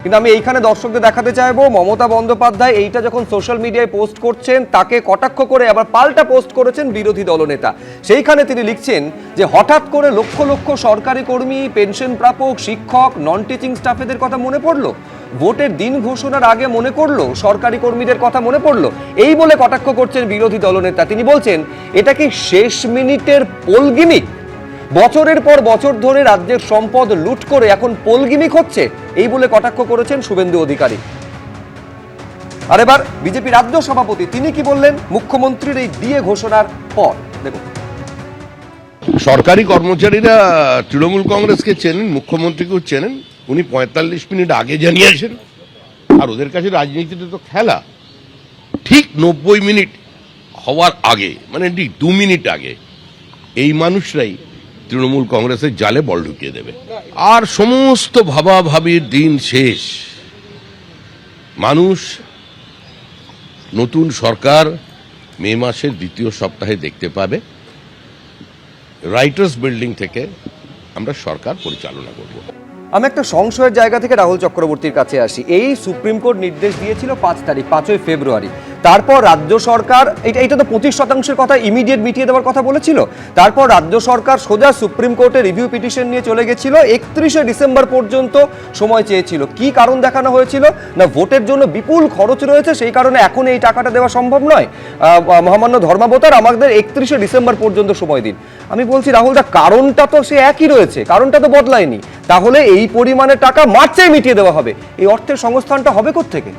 কিন্তু আমি এইখানে দর্শকদের দেখাতে চাইবো মমতা বন্দ্যোপাধ্যায় এইটা যখন সোশ্যাল মিডিয়ায় পোস্ট করছেন তাকে কটাক্ষ করে আবার পাল্টা পোস্ট করেছেন বিরোধী দলনেতা। সেইখানে তিনি লিখছেন যে হঠাৎ করে লক্ষ লক্ষ সরকারি কর্মী, পেনশন প্রাপক, শিক্ষক, নন টিচিং স্টাফেদের কথা মনে পড়লো, ভোটের দিন ঘোষণার আগে মনে করলো, সরকারি কর্মীদের কথা মনে পড়লো, এই বলে কটাক্ষ করছেন বিরোধী দলনেতা। তিনি বলছেন এটা কি শেষ মিনিটের পোল গিমিক? বছরের পর বছর ধরে রাজ্যের সম্পদ লুট করে এখন পোল গিমিক হচ্ছে, এই বলে কটাক্ষ করেছেন শুভেন্দু অধিকারী। আর এবার বিজেপি রাজ্য সভাপতি তিনি কি বললেন মুখ্যমন্ত্রীর এই ডিএ ঘোষণার পর দেখুন। সরকারি কর্মচারীরা তৃণমূল কংগ্রেসকে চেনেন, মুখ্যমন্ত্রীকেও চেনেন। উনি ৪৫ মিনিট আগে জানিয়েছেন। আর ওদের কাছে রাজনীতিতে তো খেলা ঠিক ৯০ মিনিট হওয়ার আগে, মানে ঠিক ২ মিনিট আগে এই মানুষরাই তৃণমূল কংগ্রেসের জালে বল ঢুকিয়ে দেবে। আর সমস্ত ভাবাভাবির দিন শেষ। মানুষ নতুন সরকার মে মাসের দ্বিতীয় সপ্তাহে দেখতে পাবে। রাইটার্স বিল্ডিং থেকে আমরা সরকার পরিচালনা করব। আমি একটা সংশয়ের জায়গা থেকে রাহুল চক্রবর্তীর কাছে আসি। এই সুপ্রিম কোর্ট নির্দেশ দিয়েছিল ৫ই ফেব্রুয়ারি। তারপর রাজ্য সরকার এটা তো ২৫% কথা ইমিডিয়েট মিটিয়ে দেওয়ার কথা বলেছিল। তারপর রাজ্য সরকার সোজা সুপ্রিম কোর্টে রিভিউ পিটিশন নিয়ে চলে গেছিল। ৩১শে ডিসেম্বর পর্যন্ত সময় চেয়েছিল। কি কারণ দেখানো হয়েছিল? না ভোটের জন্য বিপুল খরচ রয়েছে, সেই কারণে এখন এই টাকাটা দেওয়া সম্ভব নয়। মহামান্য ধর্মাবতার আমাদের ৩১শে ডিসেম্বর পর্যন্ত সময় দিন। আমি বলছি রাহুল দা, কারণটা তো সে একই রয়েছে, কারণটা তো বদলায়নি। তাহলে এই পরিমাণে টাকা মার্চেই মিটিয়ে দেওয়া হবে, এই অর্থের সংস্থানটা হবে কোত্থেকে?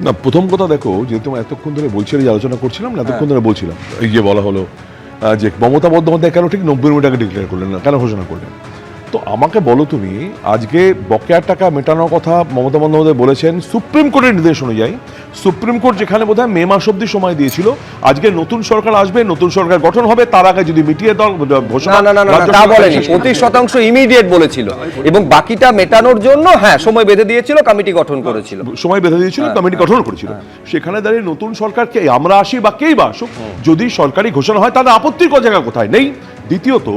না, প্রথম কথা দেখো, যেহেতু এতক্ষণ ধরে বলছিলাম, যে আলোচনা করছিলাম না, এতক্ষণ ধরে বলছিলাম এই যে বলা হলো যে মমতা বন্দ্যোপাধ্যায় কেন ঠিক ৯০ মিনিট আগে ডিক্লেয়ার করলেন না, কেন ঘোষণা করলেন? তো আমাকে বলো তুমি, আজকে বকেয়ার টাকা মেটানোর কথা মমতা বন্দ্যোপাধ্যায় বলেছেন সুপ্রিম কোর্টের নির্দেশ অনুযায়ী। সুপ্রিম কোর্ট যেখানে বোধহয় মে মাস অব্দি সময় দিয়েছিল, আজকে নতুন সরকার আসবে, নতুন সরকার গঠন হবে, তার আগে যদি মিটিয়ে দাও ঘোষণা। তা বলেনি, ২৫% ইমিডিয়েট বলেছিল এবং বাকিটা মেটানোর জন্য সময় বেঁধে দিয়েছিল, কমিটি গঠন করেছিল, সময় বেঁধে দিয়েছিল, কমিটি গঠন করেছিল। সেখানে দাঁড়িয়ে নতুন সরকারকে আমরা আসি বা কেই বা আসুক, যদি সরকারি ঘোষণা হয় তাহলে আপত্তির কোনো জায়গা কোথায় নেই। দ্বিতীয়ত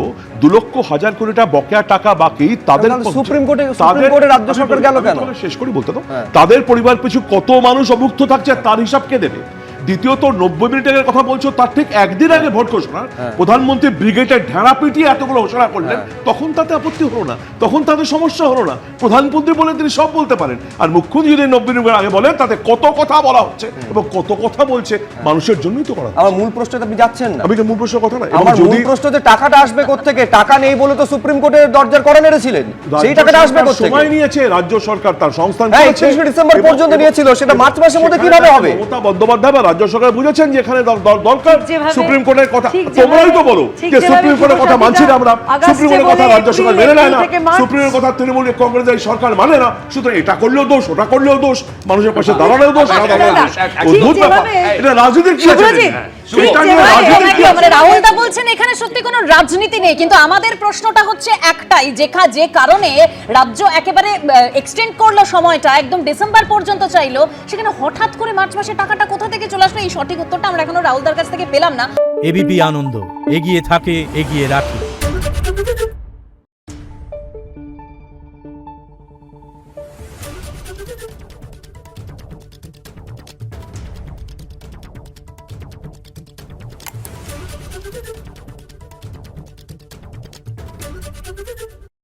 ২,০০,০০০ কোটি টাকা বকেয়া টাকা বাকি, তাদের সুপ্রিম কোর্টে রাজ্য সরকার গেল কেন? শেষ করে বলতে দাও, তাদের পরিবার পিছু কত মানুষ অভুক্ত থাকছে তার হিসাব কে দেবে? দ্বিতীয়ত ৯০ মিনিটের কথা বলছো, তার ঠিক একদিন আগে ভোট ঘোষণা প্রধানমন্ত্রী ব্রিগেডের ঢেঁড়া পিটিয়ে এতগুলো ঘোষণা করলেন, তখন তাতে আপত্তি হলো না, তখন তাদের সমস্যা হলো না। প্রধানমন্ত্রী বলেন তিনি সব বলতে পারেন, আর মুখ্যমন্ত্রী যদি ৯০ মিনিট আগে বলেন তাতে কত কথা বলা হচ্ছে এবং কত কথা বলছে মানুষের জন্যই তো করা। আমার মূল প্রশ্নটা আপনি যাচ্ছেন না। আমি তো মূল প্রশ্নের কথা না, আমার মূল প্রশ্ন যে টাকাটা আসবে কোত্থেকে? টাকা নেই বলে তো সুপ্রিম কোর্টের দরজার কড়া নেড়েছিলেন, সেই টাকাটা আসবে কোত্থেকে? সময় নিয়েছে রাজ্য সরকার, তার সংস্থান ৩১শে ডিসেম্বর পর্যন্ত নিয়েছিল, সেটা মার্চ মাসের মধ্যে কিভাবে হবে? মমতা বন্দ্যোপাধ্যায় বা রাজ্য সরকার বুঝেছেন যেখানে দরকার সুপ্রিম কোর্টের কথা। তোমরাই তো বলো যে সুপ্রিম কোর্টের কথা মানছি না আমরা, সুপ্রিম কোর্টের কথা রাজ্য সরকার মেনে নেয় না, সুপ্রিমের কথা তৃণমূল কংগ্রেসের সরকার মানে না, সুতরাং এটা করলেও দোষ, ওটা করলেও দোষ, মানুষের পাশে দাঁড়ালেও দোষ, না দাঁড়ালেও দোষ। অদ্ভুত ব্যাপার, এটা রাজনীতির কি আছে? রাহুলদা বলছেন এখানে সত্যি কোনো রাজনীতি নেই, কিন্তু আমাদের প্রশ্নটা হচ্ছে একটাই, যে কারণে রাজ্য একেবারে এক্সটেন্ড করলো সময়টা, একদম ডিসেম্বর পর্যন্ত চাইলো, সেখানে হঠাৎ করে মার্চ মাসে টাকাটা কোথা থেকে চলে আসলো? এই সঠিক উত্তরটা আমরা এখনো রাহুলদার কাছ থেকে পেলাম না। এবিপি আনন্দ এগিয়ে থাকে, এগিয়ে রাখে।